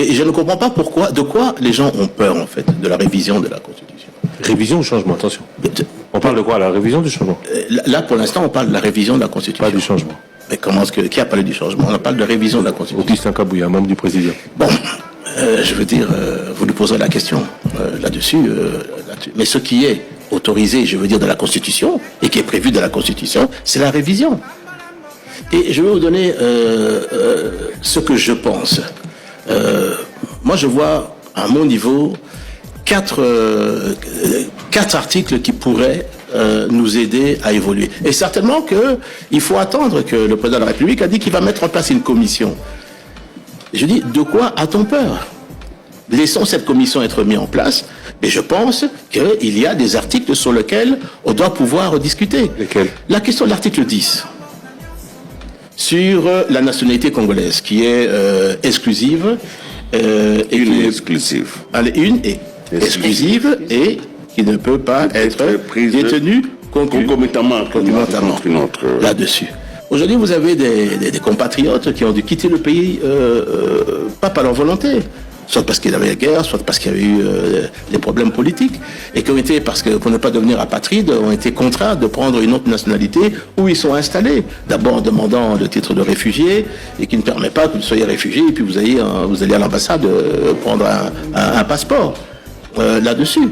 Et je ne comprends pas de quoi les gens ont peur, en fait, de la révision de la Constitution. Révision ou changement, attention. On parle de quoi, la révision du changement? Là, pour l'instant, on parle de la révision de la Constitution. Pas du changement. Mais qui a parlé du changement? On parle de révision de la Constitution. Augustin Kabouya, membre du président. Bon, je veux dire, vous nous poserez la question là-dessus. Mais ce qui est autorisé, je veux dire, de la Constitution, et qui est prévu de la Constitution, c'est la révision. Et je vais vous donner ce que je pense. Moi, je vois, à mon niveau, quatre articles qui pourraient nous aider à évoluer. Et certainement qu'il faut attendre que le président de la République a dit qu'il va mettre en place une commission. Je dis, de quoi a-t-on peur? Laissons cette commission être mise en place, mais je pense qu'il y a des articles sur lesquels on doit pouvoir discuter. Lesquels? La question de l'article 10, sur la nationalité congolaise, qui est exclusive. Exclusive. Allez, exclusive et qui ne peut pas être détenue concomitamment là-dessus. Aujourd'hui, vous avez des compatriotes qui ont dû quitter le pays, pas par leur volonté, soit parce qu'il y avait la guerre, soit parce qu'il y avait eu des problèmes politiques, et qui ont été, pour ne pas devenir apatrides, ont été contraints de prendre une autre nationalité où ils sont installés. D'abord en demandant le titre de réfugié, et qui ne permet pas que vous soyez réfugié, et puis vous allez à l'ambassade prendre un passeport là-dessus.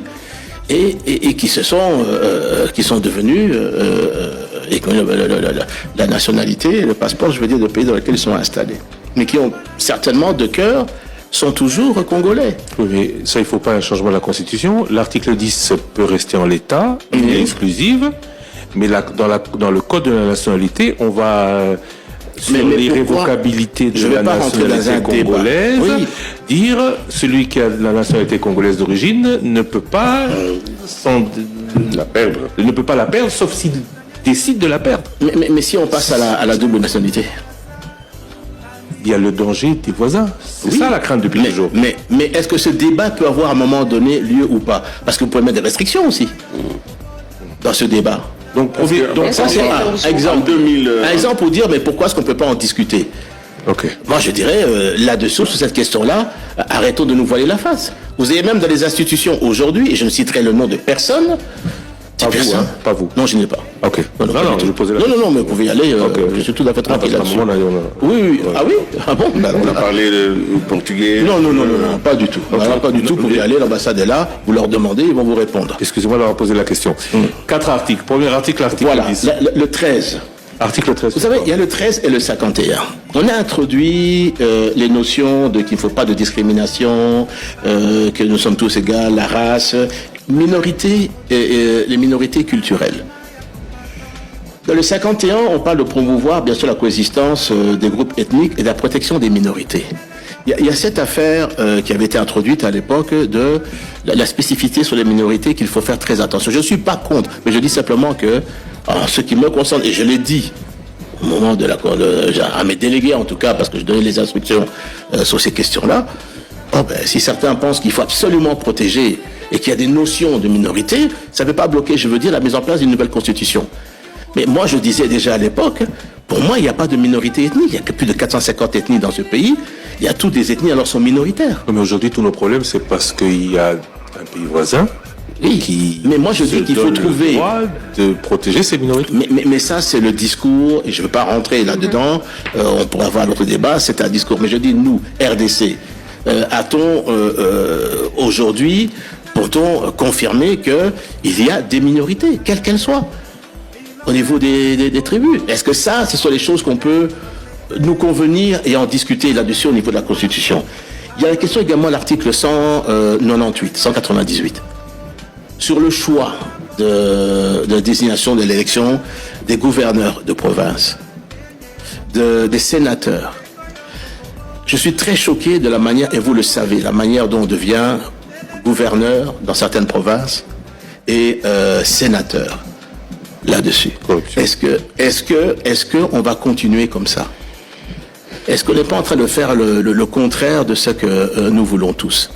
Et qui sont devenus et qui ont la nationalité, le passeport, je veux dire, du pays dans lequel ils sont installés. Mais qui ont certainement de cœur, sont toujours congolais. Oui, mais ça, il ne faut pas un changement de la Constitution. L'article 10 peut rester en l'état, il est exclusive, mais dans le code de la nationalité, on va... sur l'irrévocabilité de la nationalité congolaise, dire celui qui a la nationalité congolaise d'origine ne peut pas la perdre. Il ne peut pas la perdre, sauf s'il décide de la perdre. Mais si on passe à la double nationalité, il y a le danger des voisins. C'est ça la crainte depuis toujours. Mais est-ce que ce débat peut avoir à un moment donné lieu ou pas? Parce que vous pouvez mettre des restrictions aussi dans ce débat. Donc ça c'est un exemple pour dire mais pourquoi est-ce qu'on ne peut pas en discuter? Moi je dirais là-dessous, sur cette question-là, arrêtons de nous voiler la face. Vous avez même dans les institutions aujourd'hui, et je ne citerai le nom de personne. Pas vous. Non, je n'ai pas. Ok. Non, mais vous pouvez y aller. Je suis tout à fait tranquille là-dessus. Oui. Ah oui? Ah bon? On a parlé portugais. Non, pas du tout. Pas du tout. Vous pouvez y aller, l'ambassade est là, vous leur demandez, ils vont vous répondre. Excusez-moi d'avoir posé la question. 4 articles. Premier article, l'article 10. Le 13. Article 13. Vous savez, il y a le 13 et le 51. On a introduit les notions de qu'il ne faut pas de discrimination, que nous sommes tous égaux, la race, les minorités culturelles. Dans le 51, on parle de promouvoir bien sûr la coexistence des groupes ethniques et de la protection des minorités. Il y a cette affaire qui avait été introduite à l'époque de la spécificité sur les minorités qu'il faut faire très attention. Je ne suis pas contre, mais je dis simplement que en ce qui me concerne, et je l'ai dit au moment à mes délégués en tout cas, parce que je donnais les instructions sur ces questions-là, si certains pensent qu'il faut absolument protéger et qu'il y a des notions de minorité, ça ne veut pas bloquer, je veux dire, la mise en place d'une nouvelle constitution. Mais moi, je disais déjà à l'époque, pour moi, il n'y a pas de minorité ethnique. Il n'y a que plus de 450 ethnies dans ce pays. Il y a toutes des ethnies, alors sont minoritaires. Mais aujourd'hui, tous nos problèmes, c'est parce qu'il y a un pays voisin qui mais moi, je dis qu'il faut trouver... le droit de protéger ces minorités. Mais ça, c'est le discours, et je ne veux pas rentrer là-dedans, on pourra avoir notre débat, c'est un discours. Mais je dis, nous, RDC, a-t-on aujourd'hui, peut-on confirmer qu'il y a des minorités, quelles qu'elles soient, au niveau des tribus? Est-ce que ça, ce sont les choses qu'on peut nous convenir et en discuter là-dessus au niveau de la Constitution? Il y a la question également de l'article 198, sur le choix de désignation de l'élection des gouverneurs de province, des sénateurs. Je suis très choqué de la manière, et vous le savez, la manière dont on devient gouverneur dans certaines provinces et sénateur là-dessus. Est-ce que on va continuer comme ça? Est-ce qu'on n'est pas en train de faire le contraire de ce que nous voulons tous?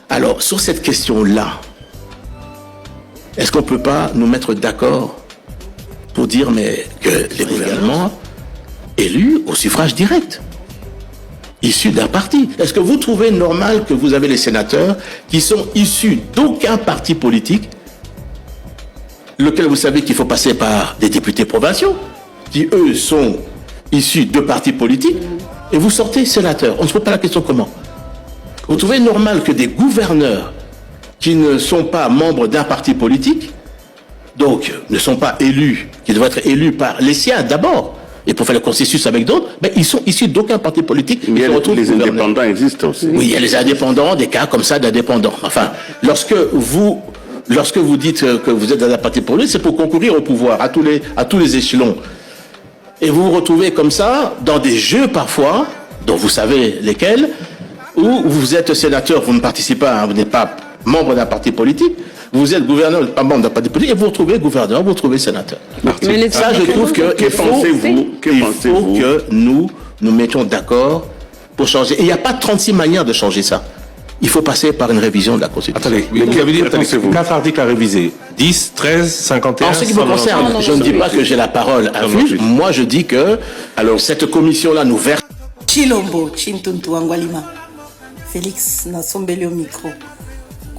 Alors, sur cette question-là, est-ce qu'on ne peut pas nous mettre d'accord pour dire que les gouvernements élus au suffrage direct? issus d'un parti. Est-ce que vous trouvez normal que vous avez les sénateurs qui sont issus d'aucun parti politique, lequel vous savez qu'il faut passer par des députés provinciaux, qui eux sont issus de partis politiques, et vous sortez sénateur? On ne se pose pas la question comment. Vous trouvez normal que des gouverneurs qui ne sont pas membres d'un parti politique, donc ne sont pas élus, qui devraient être élus par les siens d'abord, et pour faire le consensus avec d'autres, mais ils sont issus d'aucun parti politique. Mais les indépendants existent aussi. Oui, il y a les indépendants, des cas comme ça d'indépendants. Enfin, lorsque vous dites que vous êtes dans un parti politique, c'est pour concourir au pouvoir, à tous les échelons. Et vous vous retrouvez comme ça, dans des jeux parfois, dont vous savez lesquels, où vous êtes sénateur, vous ne participez pas, vous n'êtes pas membre d'un parti politique, vous êtes gouverneur, pas membre d'un parti politique, et vous retrouvez gouverneur, vous retrouvez sénateur. Mais ça, je trouve qu'il faut que nous mettions d'accord pour changer. Et il n'y a pas 36 manières de changer ça. Il faut passer par une révision de la Constitution. Attendez, vous avez dit 4 articles à réviser. 10, 13, 51... En ce qui me concerne, je ne dis pas que j'ai la parole à vue. Moi, je dis que alors cette commission-là nous verse... Chilombo, Chintuntu Angwalima. Félix, na sombeli au micro.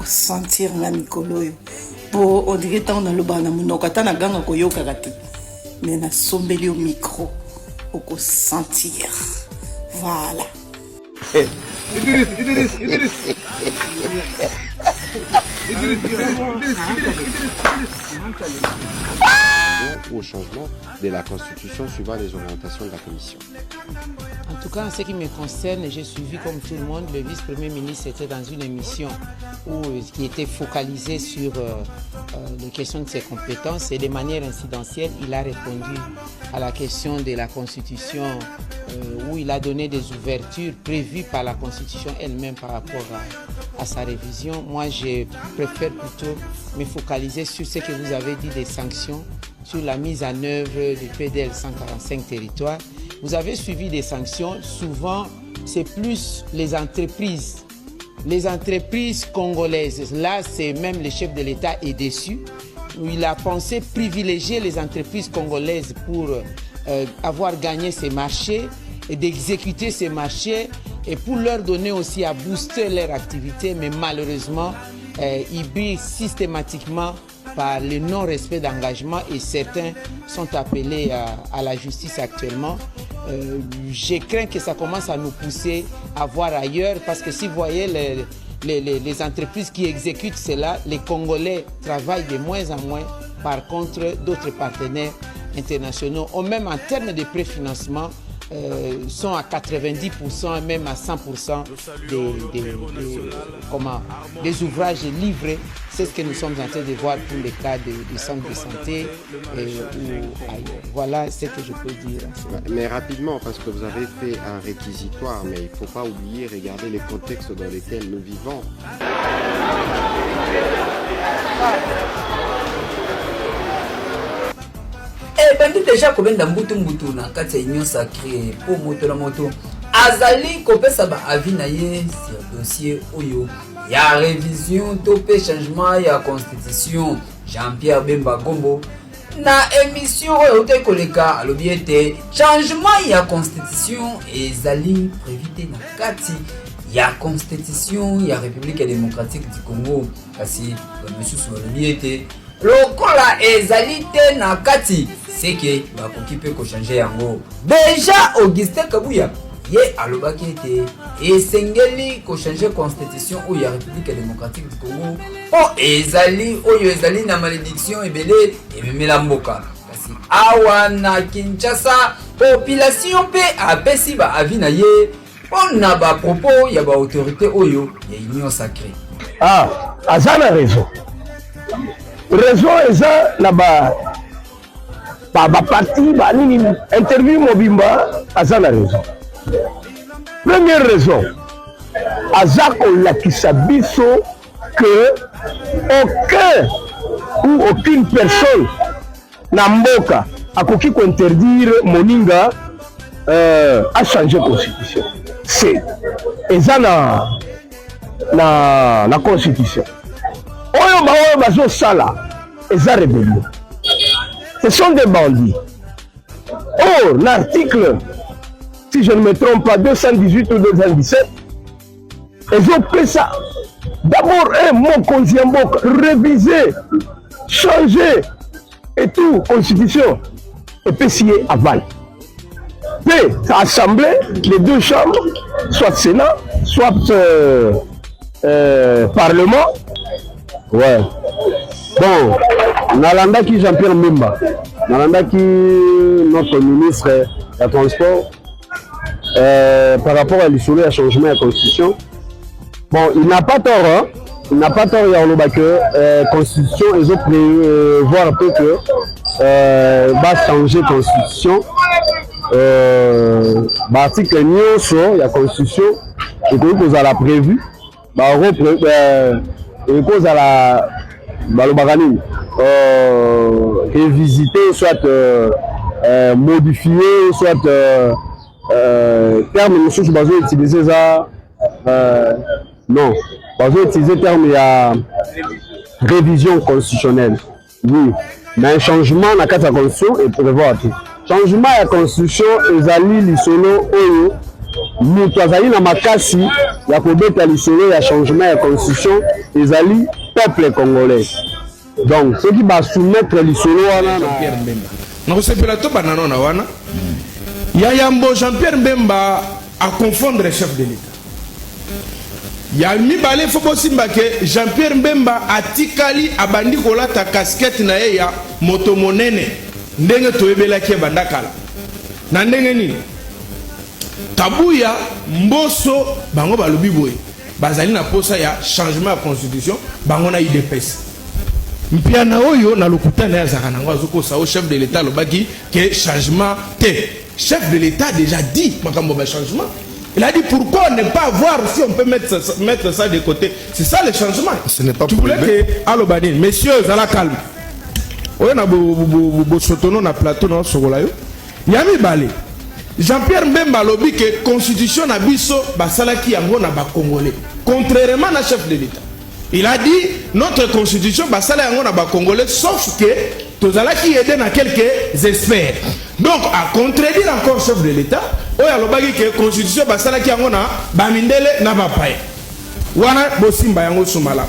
Sentir na mikolo yo po on dirait tant na loba na munoko ata na ganga koyoka kati mais na sombeli au micro oko sentir voilà. Au changement de la Constitution suivant les orientations de la Commission. En tout cas, en ce qui me concerne, j'ai suivi comme tout le monde. Le vice-premier ministre était dans une émission qui était focalisée sur les questions de ses compétences et de manière incidentielle, il a répondu à la question de la Constitution où il a donné des ouvertures prévues par la Constitution elle-même par rapport à sa révision. Moi, je préfère plutôt me focaliser sur ce que vous avez dit des sanctions, sur la mise en œuvre du PDL 145 territoires. Vous avez suivi des sanctions, souvent c'est plus les entreprises congolaises. Là, c'est même le chef de l'État est déçu. Il a pensé privilégier les entreprises congolaises pour avoir gagné ces marchés et d'exécuter ces marchés et pour leur donner aussi à booster leur activité, mais malheureusement, ils brillent systématiquement par le non-respect d'engagement et certains sont appelés à la justice actuellement. Je crains que ça commence à nous pousser à voir ailleurs parce que si vous voyez les entreprises qui exécutent cela, les Congolais travaillent de moins en moins. Par contre, d'autres partenaires internationaux, ou même en termes de préfinancement, sont à 90%, même à 100% des ouvrages livrés. C'est ce que nous sommes en train de voir pour les cas de centres de santé ou ailleurs. Voilà ce que je peux dire. Mais rapidement, parce que vous avez fait un réquisitoire, mais il ne faut pas oublier, regarder les contextes dans lesquels nous vivons. bandi deja kobenda mbutu na kati ya union sacrée po moto na moto azali kopesa ba avis na ye sur dossier oyo ya révision to pe changement ya constitution. Jean-Pierre Bemba Gombo na émission oyo te koleka alobi ete changement ya constitution ezali prévu na kati ya constitution ya République démocratique du Congo kasi monsieur alobi ete lokola ezali te na kati seke bakoki pe ko changer yango. Déjà Augustin Kabuya ye alobaki ete esengeli ko changer constitution oyo ya République démocratique du Congo po ezali oyo ezali na malédiction ebele ememela mboka. Kasi awa na Kinshasa population pe apesi ba avis na ye pona ba propos ya ba autorité oyo ya union sacrée. Azana raison. Raison eza na ba parti ba nini interview mobimba azana raison. Première raison, azako lakisa biso que aucun ou aucune personne na mboka akoki ko interdire moninga a changer constitution. C'est eza na constitution. Oyo bazo sala eza rébellion. Ce sont des bandits. Or, l'article si je ne me trompe pas, 218 ou 217. Et je fais ça. D'abord, mon Konziambok, réviser, changer et tout, constitution. Et puis signer aval. Puis, assemblée, les deux chambres, soit Sénat, soit Parlement. Ouais. Bon, Nalanda qui Jean-Pierre Mbemba, Nalanda qui notre ministre des Transports, par rapport à l'issue à changement de la Constitution. Bon, il n'a pas tort, hein. Il n'a pas tort, il y a la Constitution, ils ont prévoir un peu que va changer la Constitution. L'article 9 sur la Constitution, et que vous avez prévu, et cause à la révisiter, soit modifier, soit terme, nous sommes besoin d'utiliser ça. Non, besoin d'utiliser terme, il y a révision constitutionnelle. Oui, mais un changement dans la Constitution est prévoir tout. Changement de la Constitution, ils allient les solos. Nous avons na makasi ya kobeta lisolo ya changement de constitution ezali peuple congolais. Donc ceux qui va soumettre lisolo wana Jean-Pierre Mbemba. Na kosepela to banano na wana. Ya yambo Jean-Pierre Mbemba à confondre chef de l'État. Ya mibale fo bosimba ke Jean-Pierre Mbemba atikali abandi kolata casquette na ye ya moto monene ndenge toyebelaki bandakala. Na ndenge nini? Kabuya Mboso bango balobi boye bazali na posa ya changement de constitution bango na IDPS mpiana oyo na lokuta na yazaka nango azokosa au chef de l'état lobaki que changement te chef de l'état déjà dit makambo ba changement. Il a dit pourquoi ne pas voir si on peut mettre ça de côté. C'est ça le changement. Ce n'est pas tu voulais que alobadine messieurs à la calme oyo na bo sotono na plateau na sokola yo yami balé Jean-Pierre Mbemba lobi que constitution na biso basalaki yango na ba congolais contrairement na chef de l'état. Il a dit notre constitution basala yango na ba congolais sauf que tozalaki aider na quelques experts. Donc à contredire encore chef de l'état, oya lobaki que constitution basalaki yango na ba mindele na ba paye. Wana bosimba yango sumala.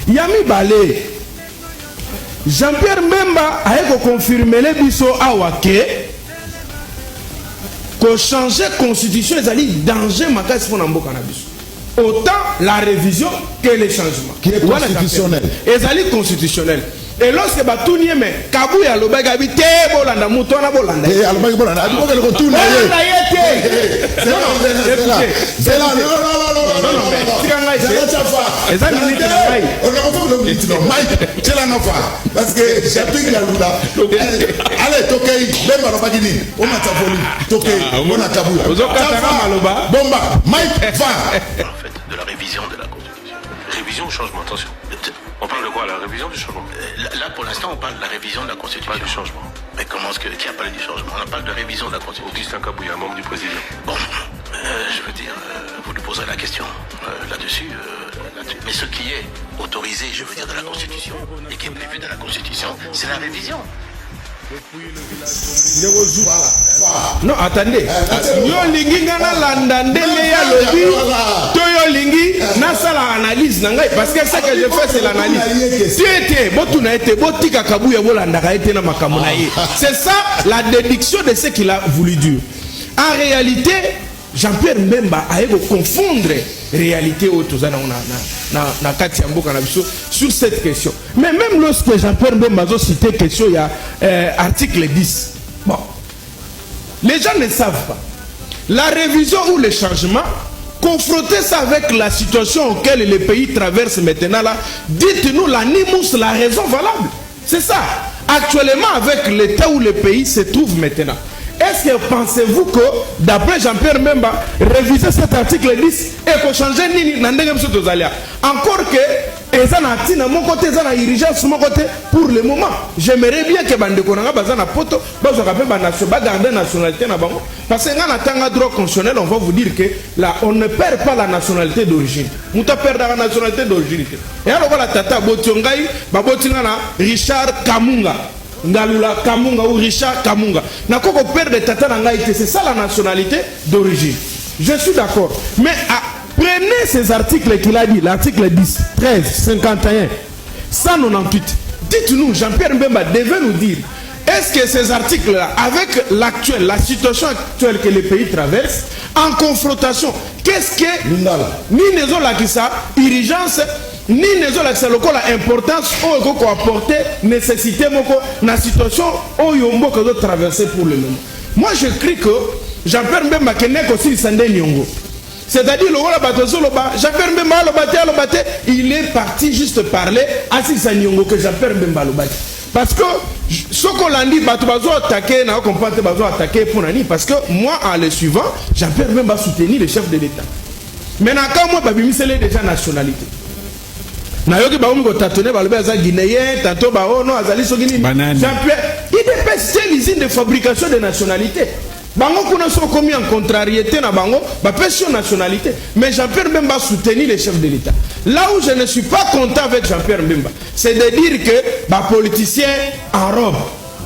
Yami balé Jean-Pierre Mbemba a confirmé le biso awake que changer la constitution est un danger pour nous. Autant la révision que les changements. Qui est constitutionnel. Et constitutionnel. Et lorsque tout n'y est, mais Kabouya le bagabi te bolanda mutona bolanda. Et alobaki bolanda. Adi ko le retourne. C'est là. Non. Et ça minute na mai. On a pas le minute non mai. C'est là non fa. Parce que chapitre la lula. Allez tokei bemba no bagini. O matafoli. Tokei mona Kabouya. Bomba. Mike va. En fait, de la révision de la Constitution. Révision ou changement, attention. On parle de quoi? La révision du changement? Là, pour l'instant, on parle de la révision de la Constitution. Pas du changement. Mais comment est-ce que... Qui a parlé du changement? On parle de révision de la Constitution. Augustin Kabouya, membre du président. Bon, je veux dire, vous lui poserez la question là-dessus. Mais ce qui est autorisé, je veux dire, de la Constitution, et qui est prévu dans la Constitution, c'est la révision. Non, attendez. Yo lingi ngana landa ndenge ya lobi. Toyo lingi na sala analyse nangai parce que ce que je fais c'est l'analyse. Tu étais botuna été botika Kabouya bolanda ka été na makambo na ye. C'est ça la déduction de ce qu'il a voulu dire. En réalité, Jean-Pierre Mbemba a confondre réalité autozana na kati ya mboka na biso sur cette question. Mais même lorsque Jean-Pierre Mbemba a cité question il y a article 10. Bon. Les gens ne savent pas. La révision ou le changement, confronter ça avec la situation auquel le pays traverse maintenant là, dites-nous l'animus, la raison valable. C'est ça. Actuellement avec l'état où le pays se trouve maintenant. Est-ce que pensez-vous que, d'après Jean-Pierre Mbemba, réviser cet article 10 et que changer nini n'andenge mso tozalia? Encore que, eza na ti na mon côté, eza na urgence mon côté, pour le moment, j'aimerais bien que bande konanga bazana poto, bazo kapé ba nation, ba garder nationalité na bango. Parce que na tanga droit constitutionnel, on va vous dire que là, on ne perd pas la nationalité d'origine. Mouta perd la nationalité d'origine. Et alors voilà tata botiongai, ba botinga na Richard Kamunga. Ngalula Kamunga ou Richard Kamunga. Na koko père de Tata Nangaïté, c'est ça la nationalité d'origine. Je suis d'accord. Mais prenez ces articles qu'il a dit, l'article 10, 13, 51, 198. Dites-nous, Jean-Pierre Mbemba devait nous dire, est-ce que ces articles-là, avec l'actuel, la situation actuelle que les pays traversent, en confrontation, qu'est-ce que ni les la qui ça, urgence, ni les la qui local importance, ou qu'on apporter nécessité, la situation, où yombo que doit traverser pour le moment. Moi, je crie que Jean-Pierre Mbemba Kenek aussi Sandé Nyongo. C'est-à-dire, Jean-Pierre Mbemba il est parti juste parler à Sissa Nyongo que Jean-Pierre Mbemba Lobate. Parce que ce qu'on a dit, bazo attaqué, n'a pas attaqué pour Nani. Parce que moi, en le suivant, Jean-Pierre Mbemba soutenir le chef de l'État. Maintenant, quand moi, Babimi, c'est déjà nationalité. Nayoki Baoumi ko tatone balobé aza guinéen, tantôt bao non azali sogini. Jean-Pierre, il dépêche l'usine de fabrication de nationalité. Bango kuna sont commis en contrariété na bango, ba question nationalité. Mais Jean-Pierre Mbemba soutenir les chefs de l'État. Là où je ne suis pas content avec Jean-Pierre Mbemba, c'est de dire que ba politicien en robe,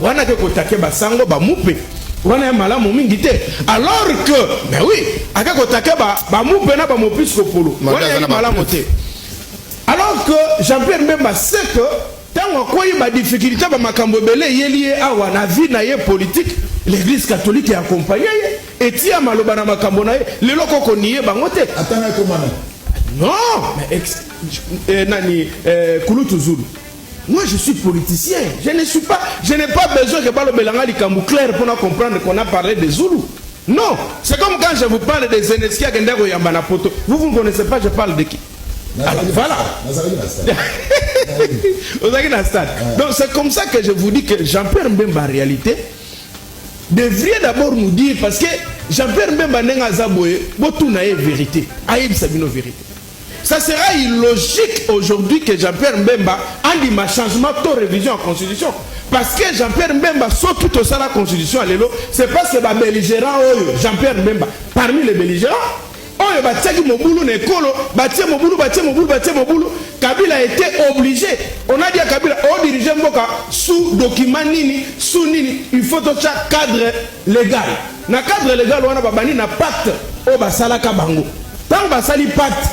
wana ke kotake ba sango ba moupe. Wana malamu mingi te. Alors que, mais oui, aka kotake ba moupe na ba mopisco polo. Wana malamu te. Alors que Jean-Pierre Mbemba sait que tant qu'on a des difficultés, la vie politique, l'église catholique est accompagnée. Et si on a les locaux qu'on y est, non, mais moi je suis politicien. Je n'ai pas besoin que le Belanga Kambu clair pour comprendre qu'on a parlé des Zoulous. Non, c'est comme quand je vous parle des Zeneskia Gendego Yambana Poto. Vous ne connaissez pas, je parle de qui? Alors, voilà. Donc c'est comme ça que je vous dis que Jean-Pierre Mbemba en réalité devrait d'abord nous dire, parce que Jean-Pierre Mbemba n'est pas vérité. Vérité. Ça sera illogique aujourd'hui que Jean-Pierre Mbemba ait dit ma changement de révision en constitution. Parce que Jean-Pierre Mbemba saute tout au sein de la constitution, c'est parce que les belligérants, Jean-Pierre Mbemba, parmi les belligérants, Kabila a été obligé. On a dit à Kabila, on dirige Mboka sous document nini, sous nini, il faut tout ça cadre légal. Na cadre légal, on a babani na pacte au basala kabango. Tant basali pacte,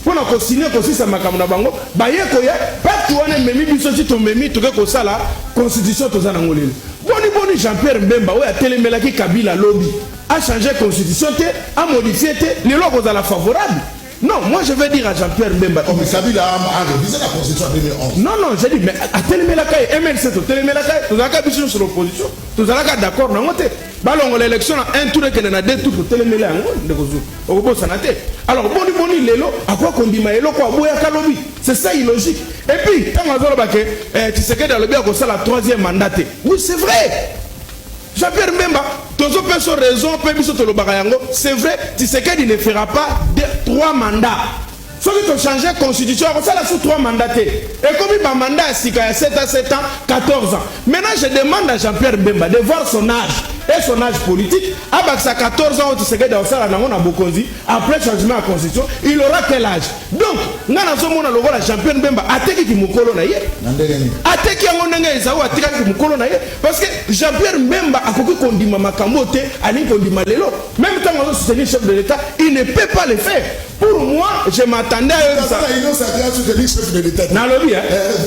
pour na signer aussi ça makamuna bango, baye koye pacte on est memi biso si to memi to ko sala constitution to za ngolele. Boni Jean-Pierre Mbemba ouais a télémelaki Kabila lobby a changé la constitution, a modifié les lois aux la favorable. Non, moi je vais dire à Jean-Pierre Mbemba. Mais Kabila a révisé la constitution en 2011. Non, j'ai dit, mais à Télémélacaï, MLC, Télémélacaï, tout ça a sur l'opposition, tout ça a d'accord, non, on l'élection a un tour et a deux tours pour Télémélacaï, alors, boni, l'élo, à quoi qu'on dit, mais l'élo, quoi, boya kalobi, c'est ça illogique. Et puis, quand on a dit que tu sais que dans le bien, c'est la troisième mandat. Oui, c'est vrai. Jean-Pierre Mbemba, c'est vrai, Tshisekedi ne fera pas 3 mandats. Ceux qui ont changé la constitution, ça là sous 3 mandats. Et comme il y a un mandat à 7 ans, 14 ans. Maintenant, je demande à Jean-Pierre Mbemba de voir son âge et son âge politique. Avec sa 14 ans, Tshisekedi a Bokonzi, après le changement de la constitution, il aura quel âge? Donc, nous avons Jean-Pierre Mbemba, parce que Jean-Pierre Mbemba a compris qu'on dit Mamakambote, même quand on a soutenu le chef de l'État, il ne peut pas le faire. Pour moi, je m'attendais à ça.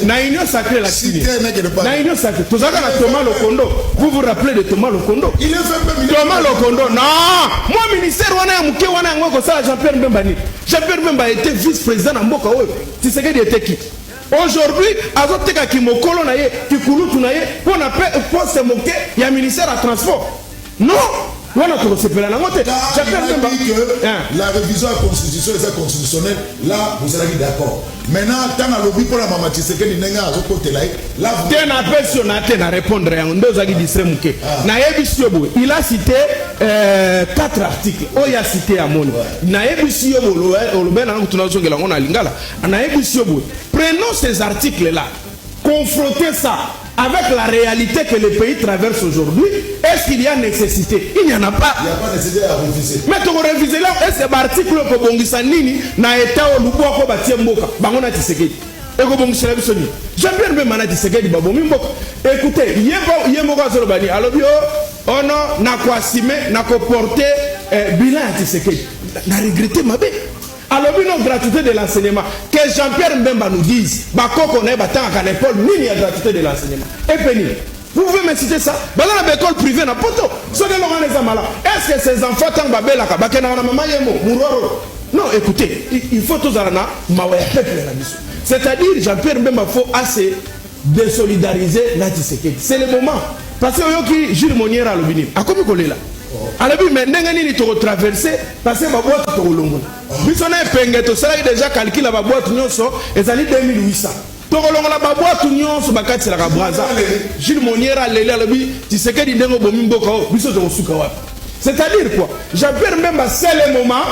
Na union sacrée la Chine. Na union sacrée. Tout ça quand Thomas Lokondo. Vous vous rappelez de Thomas Lokondo? Il est fait Thomas Lokondo. Non. Moi ministère wana muke wana ngoko ça Jean-Pierre Mbemba ni. Jean-Pierre Mbemba était vice-président na mboka oyo. Tu sais que il était qui? Aujourd'hui, azoteka ki mokolo na ye, ki kulutu na ye, pour na pour se moquer, il y a ministère à transport. Non. La révision constitutionnelle, là, vous allez d'accord. Maintenant, tant à l'objet pour la maman Tshisekedi n'est pas à côté là. Là, vous avez répondre à il a cité 4 articles. Il a cité à mon. Prenons ces articles-là, confrontez ça avec la réalité que le pays traverse aujourd'hui. Est-ce qu'il y a nécessité? Il n'y en a pas. Il n'y a pas nécessité à réviser. Mais tu as révisé là, est-ce que l'article que Bongisanini n'a été au Lubo à Kobatia Mboka, Bangona Tshisekedi? Jean-Pierre Mbemba Tshisekedi babomi mboka. Écoutez, yemoko azolobani alobi ono na kwasime na ko porter bilan à Tshisekedi. Na regretter mabe. Alors, non, gratuité de l'enseignement. Que Jean-Pierre Mbemba nous dise, Bakoko n'a pas tant qu'à l'école, ni la gratuité de l'enseignement. Et Penny, vous pouvez me citer ça? Dans l'école privée, n'a pas tout. Est-ce que ces enfants, tant babela, non, écoutez, il faut tous c'est-à-dire, Jean-Pierre Mbemba faut assez désolidariser la Tshisekedi. C'est le moment. Parce que Jules Monière a l'obéni. À quoi vous là? Alors, mais n'engagez pas de traverser parce que ma boîte est au long. Si on a un penguet, ça a déjà calculé la boîte nyonso et ça dit 2800. Togolongo la boîte nyonso bakati la braza. Jules Monière a lélé alobi, tu sais que di ndengo bomimbo ko biso to suka wapi. C'est-à-dire quoi? Jean-Pierre Mbemba c'est le moment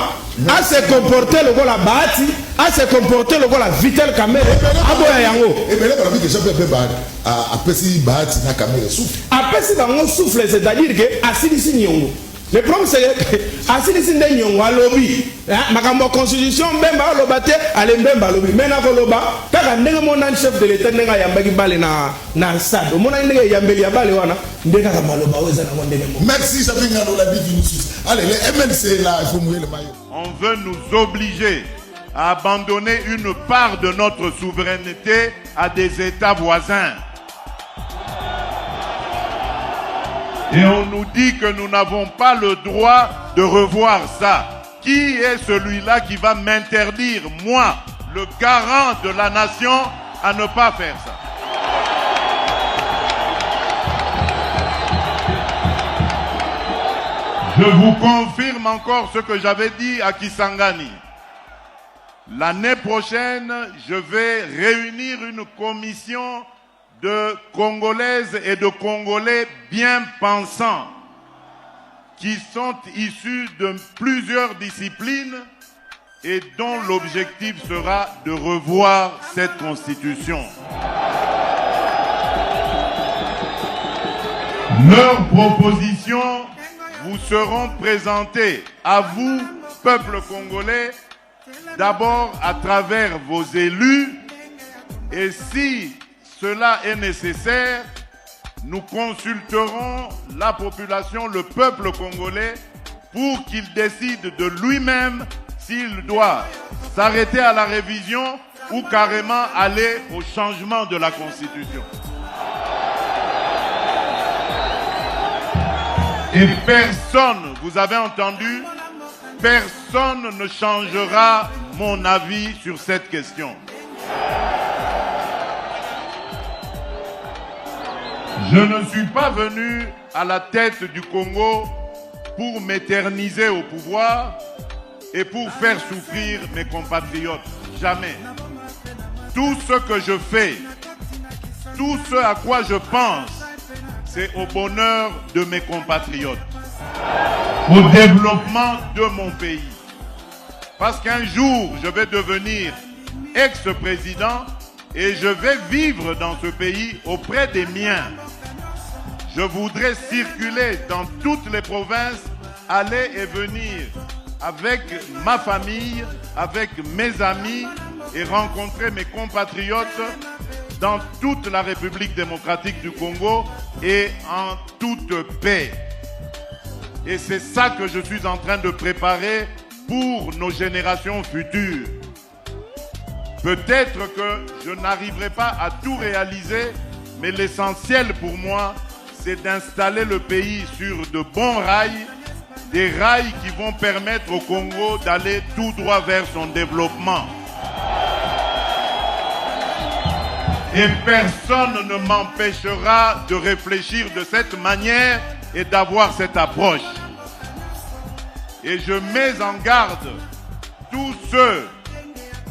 à se comporter le la bati, à se comporter le la vitel caméra. Aboya yango. Et bien là on a vu que Jean-Pierre Mbemba a pesé bati na caméra souffle. A pesé dans mon souffle, c'est-à-dire que asili nyongo. Le problème c'est que asili nyongo a lobby. Makambo constitution Mbemba lobate ale Mbemba lobby. Mena ko loba kaka ndenge mon chef de l'état ndenge yambaki bale na stade. Mona ndenge yambeli ya bale wana ndenge ka maloba weza na ndenge mo. Merci Sabina dans la Vinicius. Allez, les MNC là, il faut mouiller le maillot. On veut nous obliger à abandonner une part de notre souveraineté à des États voisins. Et on nous dit que nous n'avons pas le droit de revoir ça. Qui est celui-là qui va m'interdire, moi, le garant de la nation, à ne pas faire ça? Je vous confirme encore ce que j'avais dit à Kisangani. L'année prochaine, je vais réunir une commission de Congolaises et de Congolais bien pensants qui sont issus de plusieurs disciplines et dont l'objectif sera de revoir cette constitution. Leurs propositions vous seront présentées à vous, peuple congolais, d'abord à travers vos élus, et si cela est nécessaire, nous consulterons la population, le peuple congolais, pour qu'il décide de lui-même s'il doit s'arrêter à la révision ou carrément aller au changement de la Constitution. Et personne, vous avez entendu, personne ne changera mon avis sur cette question. Je ne suis pas venu à la tête du Congo pour m'éterniser au pouvoir et pour faire souffrir mes compatriotes. Jamais. Tout ce que je fais, tout ce à quoi je pense, c'est au bonheur de mes compatriotes, au développement de mon pays. Parce qu'un jour, je vais devenir ex-président et je vais vivre dans ce pays auprès des miens. Je voudrais circuler dans toutes les provinces, aller et venir avec ma famille, avec mes amis et rencontrer mes compatriotes dans toute la République démocratique du Congo et en toute paix. Et c'est ça que je suis en train de préparer pour nos générations futures. Peut-être que je n'arriverai pas à tout réaliser, mais l'essentiel pour moi, c'est d'installer le pays sur de bons rails, des rails qui vont permettre au Congo d'aller tout droit vers son développement. Et personne ne m'empêchera de réfléchir de cette manière et d'avoir cette approche. Et je mets en garde tous ceux,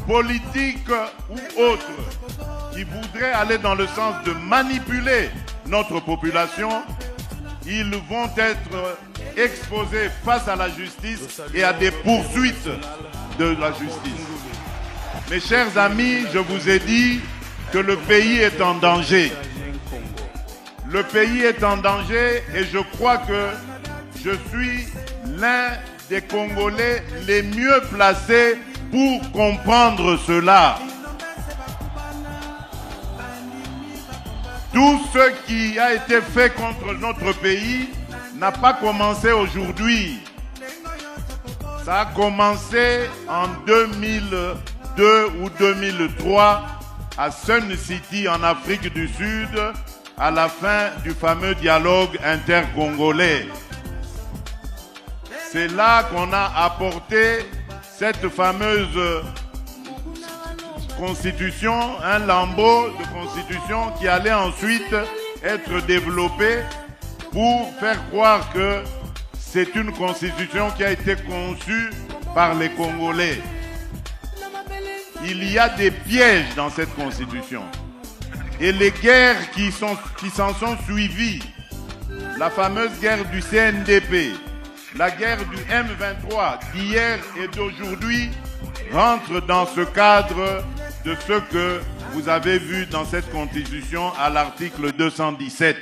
politiques ou autres, qui voudraient aller dans le sens de manipuler notre population. Ils vont être exposés face à la justice et à des poursuites de la justice. Mes chers amis, je vous ai dit que le pays est en danger. Le pays est en danger et je crois que je suis l'un des Congolais les mieux placés pour comprendre cela. Tout ce qui a été fait contre notre pays n'a pas commencé aujourd'hui. Ça a commencé en 2002 ou 2003 à Sun City en Afrique du Sud, à la fin du fameux dialogue intercongolais. C'est là qu'on a apporté cette fameuse constitution, un lambeau de constitution qui allait ensuite être développé pour faire croire que c'est une constitution qui a été conçue par les Congolais. Il y a des pièges dans cette constitution. Et les guerres qui s'en sont suivies, la fameuse guerre du CNDP, la guerre du M23 d'hier et d'aujourd'hui, rentrent dans ce cadre de ce que vous avez vu dans cette constitution à l'article 217.